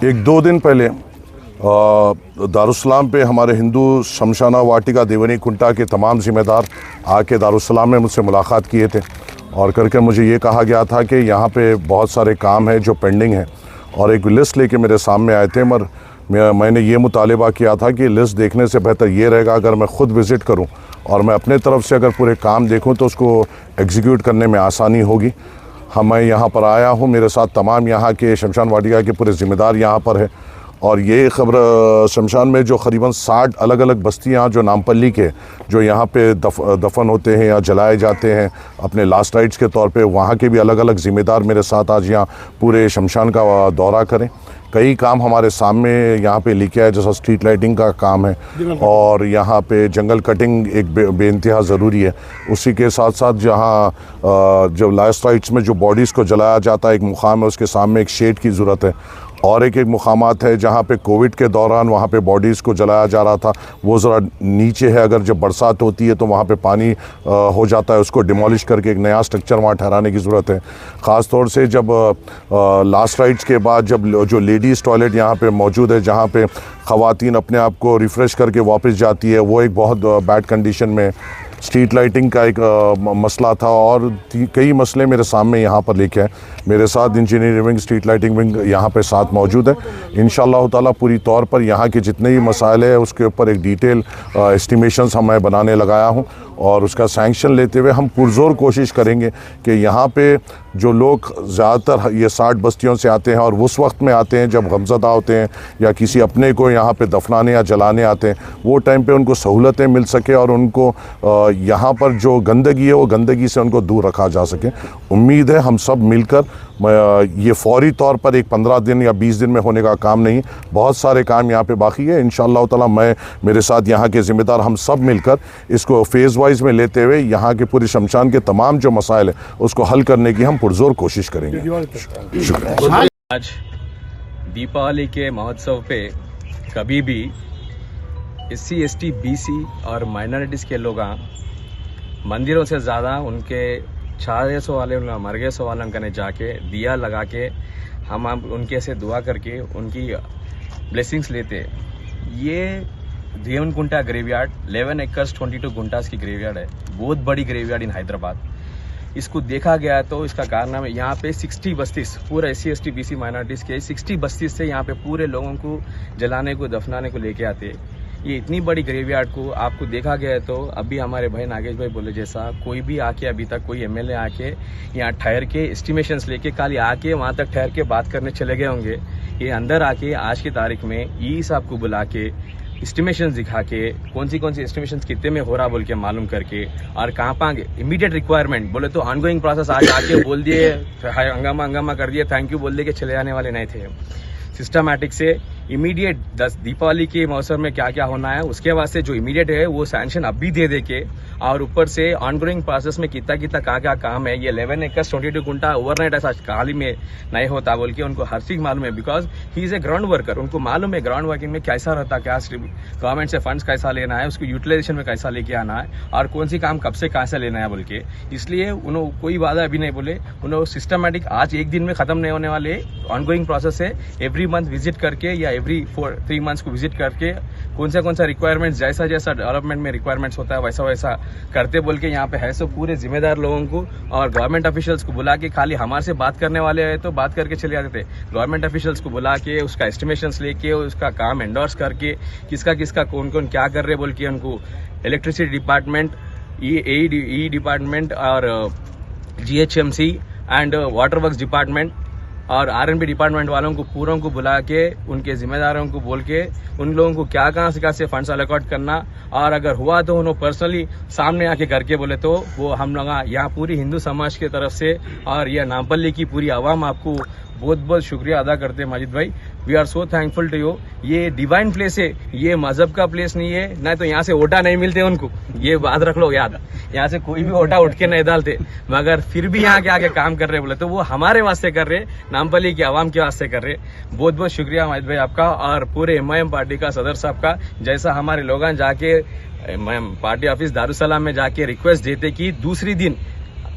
एक दो दिन पहले दारुस्सलाम पे हमारे हिंदू शमशाना वाटिका देवनी कुंटा के तमाम ज़िम्मेदार आके दारुस्सलाम में मुझसे मुलाकात किए थे और करके मुझे ये कहा गया था कि यहाँ पे बहुत सारे काम हैं जो पेंडिंग हैं और एक लिस्ट लेके मेरे सामने आए थे। मगर मैंने ये मुतालिबा किया था कि लिस्ट देखने से बेहतर ये रहेगा अगर मैं ख़ुद विज़िट करूँ और मैं अपने तरफ से अगर पूरे काम देखूँ तो उसको एग्जीक्यूट करने में आसानी होगी। मैं यहाँ पर आया हूँ, मेरे साथ तमाम यहाँ के शमशान वाटिका के पूरे ज़िम्मेदार यहाँ पर है और ये ख़बर शमशान में जो क़रीबन 60 अलग अलग बस्तियाँ जो नामपल्ली के जो यहाँ पे दफन होते हैं या जलाए जाते हैं अपने लास्ट राइट्स के तौर पे, वहाँ के भी अलग अलग ज़िम्मेदार मेरे साथ आज यहाँ पूरे शमशान का दौरा करें। कई काम हमारे सामने यहाँ पे लिखे है, जैसा स्ट्रीट लाइटिंग का काम है और यहाँ पे जंगल कटिंग एक बेइंतहा ज़रूरी है। उसी के साथ साथ जहाँ जो लास्ट राइट्स में जो बॉडीज़ को जलाया जाता है एक मुकाम है, उसके सामने एक शेड की ज़रूरत है और एक मुकामात है जहाँ पे कोविड के दौरान वहाँ पे बॉडीज़ को जलाया जा रहा था, वो ज़रा नीचे है। अगर जब बरसात होती है तो वहाँ पे पानी हो जाता है, उसको डिमोलिश करके एक नया स्ट्रक्चर वहाँ ठहराने की ज़रूरत है। ख़ास तौर से जब लास्ट राइट्स के बाद जब जो लेडीज़ टॉयलेट यहाँ पे मौजूद है, जहाँ पे ख़वातीन अपने आप को रिफ़्रेश करके वापस जाती है, वो एक बहुत बैड कंडीशन में। स्ट्रीट लाइटिंग का एक मसला था और कई मसले मेरे सामने यहाँ पर लेके आए। मेरे साथ engineering wing, street lighting wing यहाँ पे साथ मौजूद है। इंशाअल्लाह ताला पूरी तौर पर यहाँ के जितने भी मसाइल है उसके ऊपर एक डिटेल एस्टिमेशंस मैं बनाने लगाया हूँ और उसका सैंक्शन लेते हुए हम पुरज़ोर कोशिश करेंगे कि यहाँ पे जो लोग ज़्यादातर ये 60 बस्तियों से आते हैं और उस वक्त में आते हैं जब गमज़दा होते हैं या किसी अपने को यहाँ पे दफनाने या जलाने आते हैं, वो टाइम पे उनको सहूलतें मिल सके और उनको यहाँ पर जो गंदगी है वो गंदगी से उनको दूर रखा जा सके। उम्मीद है हम सब मिलकर, ये फ़ौरी तौर पर एक 15 दिन या 20 दिन में होने का काम नहीं, बहुत सारे काम यहाँ पे बाकी है। इंशाअल्लाह ताला मैं मेरे साथ यहाँ के ज़िम्मेदार हम सब मिलकर इसको फ़ेज़ वाइज में लेते हुए यहाँ के पूरे शमशान के तमाम जो मसाइल है उसको हल करने की हम पुरज़ोर कोशिश करेंगे। शुक्रिया। आज दीपावली के महोत्सव पे कभी भी SC ST BC और माइनॉरिटीज़ के लोग मंदिरों से ज़्यादा उनके छारेसों वाले मरगेसों वालों कने जाके दिया लगा के हम उनके से दुआ करके उनकी ब्लेसिंग्स लेते। ये देवन कुंटा ग्रेवयार्ड 11 एकर्स 22 गुंटास की ग्रेवयार्ड है, बहुत बड़ी ग्रेवयार्ड इन हैदराबाद। इसको देखा गया तो इसका कारनामा है यहाँ पे 60 बस्तीस पूरा SC ST BC माइनॉरिटीज़ के 60 बस्तीस से यहाँ पे पूरे लोगों को जलाने को दफनाने को लेके आते। ये इतनी बड़ी ग्रेवयार्ड को आपको देखा गया है तो अभी हमारे भाई नागेश भाई बोले जैसा कोई भी आके अभी तक कोई MLA आके यहाँ ठहर के एस्टिमेशंस लेके खाली आके वहाँ तक ठहर के बात करने चले गए होंगे। ये अंदर आके आज की तारीख में ई साहब को बुला के एस्टिमेशंस दिखा के कौन सी एस्टिमेशंस कितने में हो रहा बोल के मालूम करके और कहाँ पाएंगे इमीडिएट रिक्वायरमेंट बोले तो ऑनगोइंग प्रोसेस आज आके बोल दिए, हंगामा कर दिए, थैंक यू बोल दिए कि चले जाने वाले नहीं थे। सिस्टमैटिक से इमीडिएट 10 दीपावली के मौसम में क्या क्या होना है उसके वास्ते जो इमीडिएट है वो सैंक्शन अभी दे के और ऊपर से ऑनगोइंग प्रोसेस में कितना क्या काम है। ये 11 एकर्स 22 गुंटा ओवरनाइट ऐसा खाली में नहीं होता बोल के उनको हर चीज मालूम है, because he is a ground worker. उनको मालूम है ग्राउंड वर्किंग में कैसा रहता, क्या गवर्नमेंट से फंड्स कैसा लेना है, उसको यूटिलाइजेशन में कैसा लेके आना है और कौन सी काम कब से कैसे लेना है बोल के। इसलिए उन्होंने कोई वादा अभी नहीं बोले, उन्होंने सिस्टमैटिक आज एक दिन में खत्म नहीं होने वाले ऑनगोइंग प्रोसेस है। एवरी मंथ विजिट करके या एवरी 3 मंथ्स को विजिट करके कौन सा रिक्वायरमेंट्स जैसा डेवलपमेंट में रिक्वायरमेंट्स होता है वैसा करते बोल के यहाँ पे है सो पूरे जिम्मेदार लोगों को और गवर्नमेंट ऑफिशियल्स को बुला के खाली हमारे से बात करने वाले हैं तो बात करके चले जाते थे। गवर्नमेंट ऑफिशियल्स को बुला के उसका एस्टिमेशंस लेके उसका काम एंडोर्स करके किसका कौन क्या कर रहे बोल के उनको इलेक्ट्रिसिटी डिपार्टमेंट, ई डिपार्टमेंट और GHMC and water works department और R&B डिपार्टमेंट वालों को पूरों को बुला के उनके जिम्मेदारों को बोल के उन लोगों को क्या कहाँ से फंड्स अलॉट करना और अगर हुआ तो उन्होंने पर्सनली सामने आके करके बोले तो वो हम लोग यहाँ पूरी हिंदू समाज की तरफ से और यह नामपल्ली की पूरी आवाम आपको बहुत बहुत शुक्रिया अदा करते हैं माजिद भाई। We are so thankful to you. ये डिवाइन प्लेस है, ये मजहब का प्लेस नहीं है, नहीं तो यहाँ से ओटा नहीं मिलते उनको, ये बात रख लो याद। यहाँ से कोई भी ओटा उठ के नहीं डालते, मगर फिर भी यहाँ के आके काम कर रहे बोले तो वो हमारे वास्ते कर रहे, नामपल्ली की आवाम के वास्ते कर रहे। बहुत बहुत शुक्रिया माजिद भाई आपका और पूरे MIM पार्टी का सदर साहब का। जैसा हमारे लोग जाके पार्टी ऑफिस दारुसलाम में जाके रिक्वेस्ट देते कि दूसरी दिन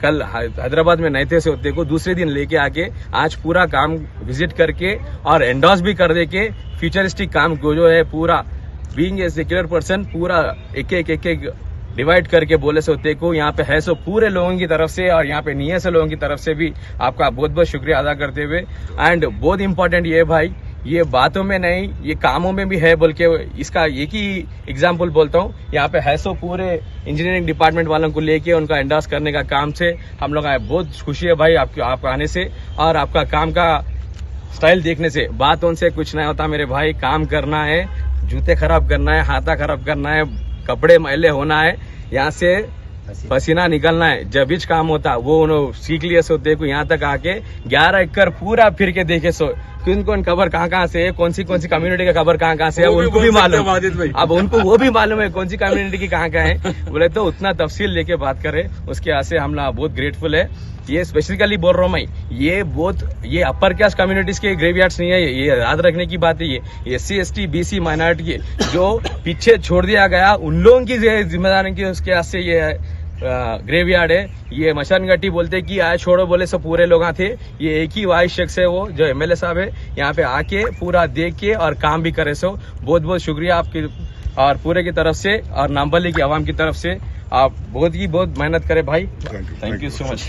कल हैदराबाद में नहीं थे से होते को दूसरे दिन लेके आके आज पूरा काम विजिट करके और एंडोर्स भी कर दे के फ्यूचरिस्टिक काम को जो है पूरा बीइंग ए सेक्युलर पर्सन पूरा एक डिवाइड करके बोले से होते को यहाँ पे है सो पूरे लोगों की तरफ से और यहाँ पे नहीं है से लोगों की तरफ से भी आपका बहुत बहुत शुक्रिया अदा करते हुए। एंड बहुत इंपॉर्टेंट ये भाई, ये बातों में नहीं ये कामों में भी है बोल के इसका एक ही एग्जाम्पल बोलता हूँ। यहाँ पे है सो पूरे इंजीनियरिंग डिपार्टमेंट वालों को लेके उनका एंडोर्स करने का काम से हम लोग आए, बहुत खुशी है भाई आपको आने से और आपका काम का स्टाइल देखने से। बात उनसे कुछ नहीं होता मेरे भाई, काम करना है, जूते खराब करना है, हाथा खराब करना है, कपड़े मैले होना है, यहाँ से पसीना निकलना है, जब भी काम होता वो उन्होंने सीख लिए सोते को यहाँ तक आके 11 एकड़ पूरा फिर के देखे सो कौन खबर कहाँ से है, कौन सी कम्युनिटी का खबर कहाँ से है उनको भी मालूम। अब उनको वो भी मालूम है कौन सी कम्युनिटी की कहाँ है बोले तो उतना तफसील लेके बात करे उसके यहाँ से हम लोग बहुत ग्रेटफुल है। ये स्पेसिफिकली बोल रहा हूँ मैं, ये अपर कास्ट कम्युनिटीज के ग्रेवयार्ड्स नहीं है, ये याद रखने की बात है। ये SC ST BC माइनॉरिटी के जो पीछे छोड़ दिया गया उन लोगों की जिम्मेदारी की उसके यहाँ से ये ग्रेवयार्ड है। ये मशान घाटी बोलते कि आए छोड़ो बोले सब पूरे लोग थे, ये एक ही वाइस शख्स है वो जो MLA साहब है, यहाँ पे आके पूरा देख के और काम भी करे सो बहुत बहुत शुक्रिया आपकी और पूरे की तरफ से और नामबली की आवाम की तरफ से। आप बहुत मेहनत करें भाई, थैंक यू सो मच।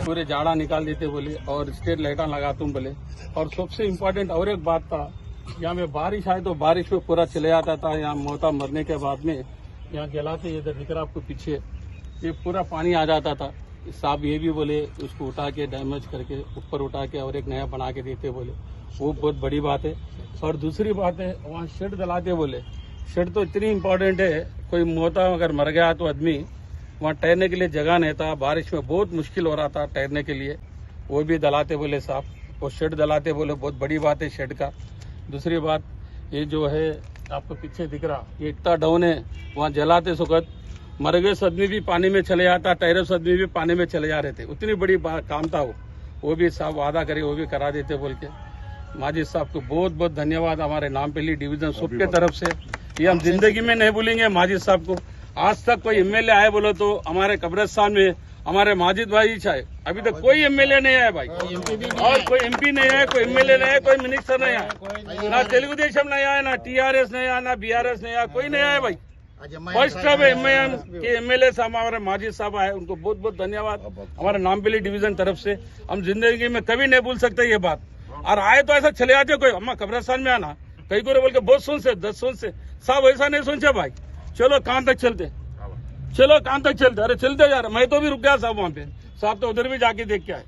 पूरे जाड़ा निकाल देते बोले और स्ट्रीट लाइटा लगा तुम बोले। और सबसे इम्पोर्टेंट और एक बात था, यहाँ में बारिश आए तो बारिश में पूरा चले जाता था। यहाँ मोता मरने के बाद में यहाँ जलाते इधर दिख रहा आपको पीछे ये पूरा पानी आ जाता था। साहब ये भी बोले उसको उठा के डैमेज करके ऊपर उठा के और एक नया बना के देते बोले, वो बहुत बड़ी बात है। और दूसरी बात है वहाँ शेड डलाते बोले, शेड तो इतनी इम्पोर्टेंट है, कोई मोता अगर मर गया तो आदमी वहाँ ठहरने के लिए जगह नहीं था, बारिश में बहुत मुश्किल हो रहा था ठहरने के लिए, वो भी दलाते बोले साहब, वो शेड दलाते बोले, बहुत बड़ी बात है शेड का। दूसरी बात ये जो है आपको पीछे दिख रहा ये इतना डाउन है, वहाँ जलाते सुखद मर गए आदमी भी पानी में चले जाता, टेरस आदमी भी पानी में चले जा रहे थे, उतनी बड़ी काम था वो भी साहब वादा करे वो भी करा देते बोल के। माजिद साहब को बहुत बहुत धन्यवाद हमारे नामपल्ली डिवीजन सबके तरफ से, ये हम जिंदगी में नहीं भूलेंगे माजिद साहब को। आज तक कोई MLA आए बोलो तो हमारे कब्रिस्तान में हमारे माजिद भाई चाहे, अभी तक कोई MLA नहीं आया भाई, और कोई MP नहीं आया, कोई MLA नहीं आया, कोई मिनिस्टर नहीं आया, ना तेलुगु देशम नहीं आया, ना TRS नहीं आया, ना BRS नहीं आया, कोई नहीं आया भाई। फर्स्ट टाइम MIM के MLA साहब हमारे माजिद साहब आए, उनको बहुत बहुत धन्यवाद हमारे नामपल्ली डिवीजन तरफ से। हम जिंदगी में कभी नहीं भूल सकते ये बात। और आए तो ऐसा चले जाते कोई अम्मा कब्रिस्तान में आना कहीं को बोल के बहुत सुन से 10 सुन से साहब ऐसा नहीं सुनते भाई, चलो कहाँ तक चलते, चलो कहाँ तक चलते, अरे चलते जा रहे। मैं तो भी रुक गया साहब वहाँ पे, साहब तो उधर भी जाके देख के आए,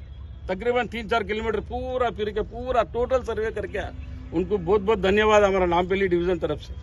तकरीबन 3-4 किलोमीटर पूरा फिर के पूरा टोटल सर्वे करके आए। उनको बहुत बहुत धन्यवाद हमारा नामपल्ली डिवीजन तरफ से।